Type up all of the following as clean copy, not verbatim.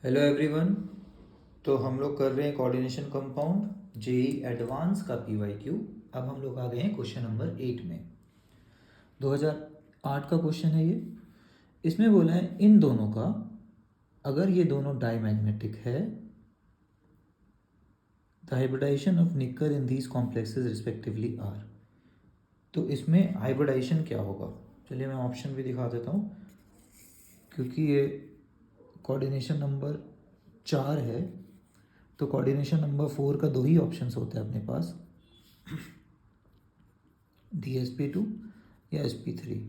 Hello everyone. तो हम लोग कर रहे हैं कोऑर्डिनेशन कंपाउंड जेई एडवांस का पीवाईक्यू। अब हम लोग आ गए हैं क्वेश्चन नंबर 8 में। 2008 का क्वेश्चन है ये। इसमें बोला है इन दोनों का अगर ये दोनों डाईमैग्नेटिक है the hybridization of nickel in these complexes respectively are. तो इसमें हाइब्रिडाइजेशन क्या होगा, चलिए मैं ऑप्शन भी दिखा देता हूँ क्योंकि ये कोऑर्डिनेशन नंबर 4 है। तो कोऑर्डिनेशन नंबर 4 का दो ही ऑप्शंस होते हैं अपने पास, DsP2 या sp3।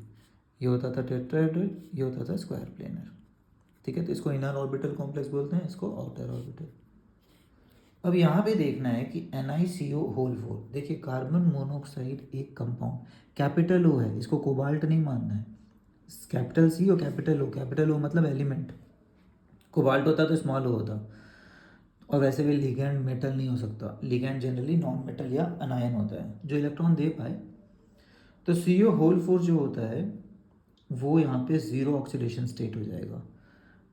ये होता था टेट्राहेड्रल, ये होता था स्क्वायर प्लेनर। ठीक है, तो इसको इनर ऑर्बिटल कॉम्प्लेक्स बोलते हैं, इसको आउटर ऑर्बिटल। अब यहाँ पे देखना है कि NiCO4, देखिए कार्बन मोनोऑक्साइड एक कंपाउंड कैपिटल O है, इसको कोबाल्ट नहीं मानना है। कैपिटल C और कैपिटल O मतलब एलिमेंट। कोबाल्ट होता तो स्मॉल O होता। और वैसे भी लिगैंड मेटल नहीं हो सकता, लिगैंड जनरली नॉन मेटल या अनायन होता है जो इलेक्ट्रॉन दे पाए। तो CO4 जो होता है वो यहाँ पे ज़ीरो ऑक्सीडेशन स्टेट हो जाएगा।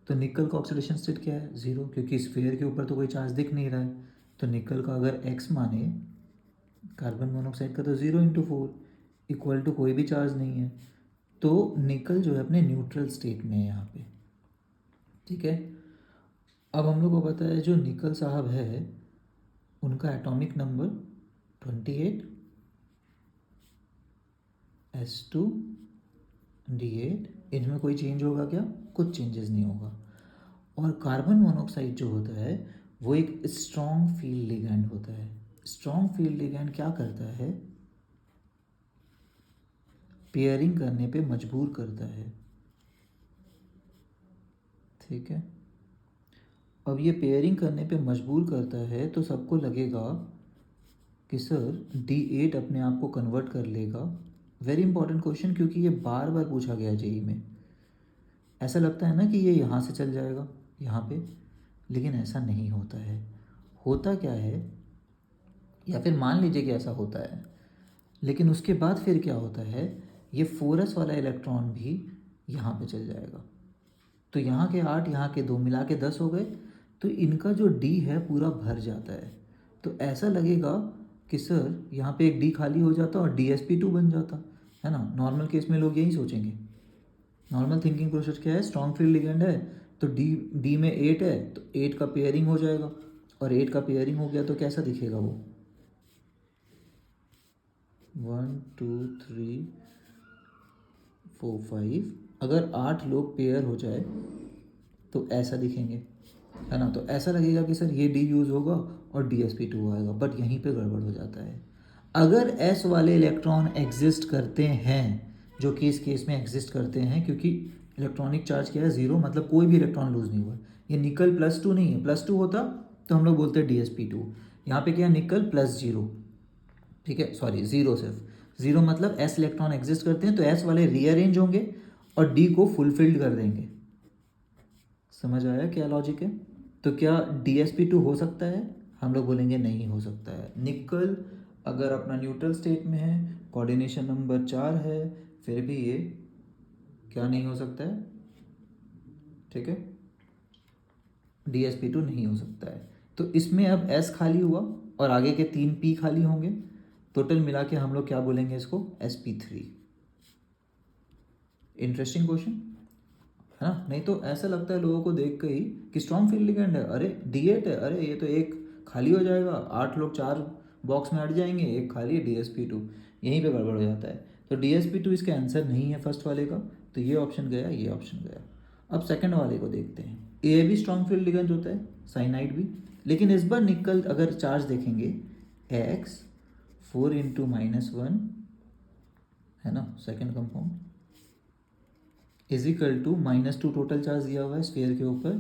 तो निकल का ऑक्सीडेशन स्टेट क्या है? ज़ीरो, क्योंकि स्फीयर के ऊपर तो कोई चार्ज दिख नहीं रहा है। तो निकल का अगर X माने, कार्बन मोनोऑक्साइड का तो 0 × 4 इक्वल टू कोई भी चार्ज नहीं है। तो निकल जो है अपने न्यूट्रल स्टेट में है यहाँ पे। ठीक है, अब हम लोग को पता है जो निकल साहब है उनका एटॉमिक नंबर 28, S2D8। इनमें कोई चेंज होगा क्या? कुछ चेंजेस नहीं होगा। और कार्बन मोनोऑक्साइड जो होता है वो एक स्ट्रॉन्ग फील्ड लिगैंड होता है। स्ट्रॉन्ग फील्ड लिगैंड क्या करता है? पेयरिंग करने पे मजबूर करता है। ठीक है, अब ये पेयरिंग करने पे मजबूर करता है तो सबको लगेगा कि सर D8 अपने आप को कन्वर्ट कर लेगा। वेरी इंपॉर्टेंट क्वेश्चन, क्योंकि ये बार बार पूछा गया जेई में। ऐसा लगता है ना कि ये यहाँ से चल जाएगा यहाँ पे, लेकिन ऐसा नहीं होता है। होता क्या है, या फिर मान लीजिए कि ऐसा होता है, लेकिन उसके बाद फिर क्या होता है, ये 4s वाला इलेक्ट्रॉन भी यहाँ पे चल जाएगा। तो यहाँ के 8, यहाँ के 2 मिला के 10 हो गए। तो इनका जो D है पूरा भर जाता है। तो ऐसा लगेगा कि सर यहाँ पे एक D खाली हो जाता और DsP2 बन जाता है ना। नॉर्मल केस में लोग यही सोचेंगे। नॉर्मल थिंकिंग प्रोसेस क्या है? स्ट्रॉन्ग फील्ड लिगेंड है तो डी में 8 है तो 8 का पेयरिंग हो जाएगा, और 8 का पेयरिंग हो गया तो कैसा दिखेगा वो? 1 2 3 4 5। अगर 8 लोग पेयर हो जाए तो ऐसा दिखेंगे, है ना। तो ऐसा लगेगा कि सर ये D यूज़ होगा और DsP2 आएगा, बट यहीं पे गड़बड़ हो जाता है। अगर S वाले इलेक्ट्रॉन एग्जिस्ट करते हैं, जो कि इस केस में एग्जिस्ट करते हैं, क्योंकि इलेक्ट्रॉनिक चार्ज क्या है? ज़ीरो, मतलब कोई भी इलेक्ट्रॉन लूज़ नहीं हुआ। ये निकल +2 नहीं है, +2 होता तो हम लोग बोलते हैं DsP2। यहाँ पे क्या है? निकल +0। ठीक है, सॉरी ज़ीरो, सिर्फ ज़ीरो मतलब S इलेक्ट्रॉन एग्जिस्ट करते हैं तो S वाले रीअरेंज होंगे और D को फुलफिल्ड कर देंगे। समझ आया क्या लॉजिक है? तो क्या DsP2 हो सकता है? हम लोग बोलेंगे नहीं हो सकता है। निकल अगर अपना न्यूट्रल स्टेट में है, कोऑर्डिनेशन नंबर 4 है, फिर भी ये क्या नहीं हो सकता है? ठीक है, DsP2 नहीं हो सकता है। तो इसमें अब S खाली हुआ और आगे के 3 P खाली होंगे। टोटल मिला के हम लोग क्या बोलेंगे इसको? sp3। इंटरेस्टिंग क्वेश्चन है ना। नहीं तो ऐसा लगता है लोगों को देख के ही कि स्ट्रॉन्ग फील्ड लिगेंड है, अरे D8 है, अरे ये तो एक खाली हो जाएगा, 8 लोग 4 बॉक्स में अट जाएंगे, एक खाली है DsP2। यहीं पे गड़बड़ हो जाता है। तो DsP2 इसका आंसर नहीं है फर्स्ट वाले का, तो ये ऑप्शन गया, ये ऑप्शन गया। अब सेकंड वाले को देखते हैं। ए भी स्ट्रॉन्ग फील्ड लिगेंड होता है, साइनाइड भी, लेकिन इस बार निकल अगर चार्ज देखेंगे X 4 × -1 है ना, सेकेंड कंपाउंड = -2 टोटल चार्ज दिया हुआ है स्फीयर के ऊपर।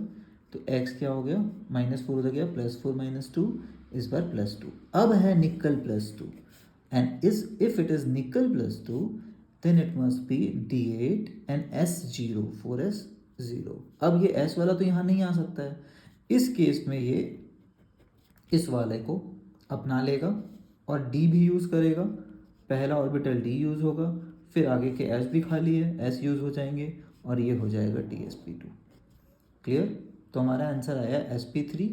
तो x क्या हो गया? -4 उधर गया, +4 - 2, इस बार +2। अब है निकल +2, and if it is nickel +2 then it must be D8 and S0 4s0। अब ये S वाला तो यहाँ नहीं आ सकता है। इस केस में ये इस वाले को अपना लेगा और D भी यूज़ करेगा। पहला ऑर्बिटल D यूज़ होगा, फिर आगे के S भी खाली है, S यूज़ हो जाएंगे और ये हो जाएगा DsP2। क्लियर? तो हमारा आंसर आया sp3,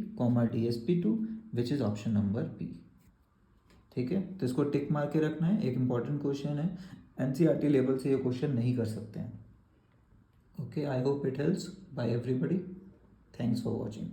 dsp2 which is option number B. ठीक है, तो इसको टिक मार के रखना है। एक इम्पॉर्टेंट क्वेश्चन है, एनसीईआरटी लेवल से ये क्वेश्चन नहीं कर सकते हैं। Okay, I hope it helps bye everybody. Thanks for watching.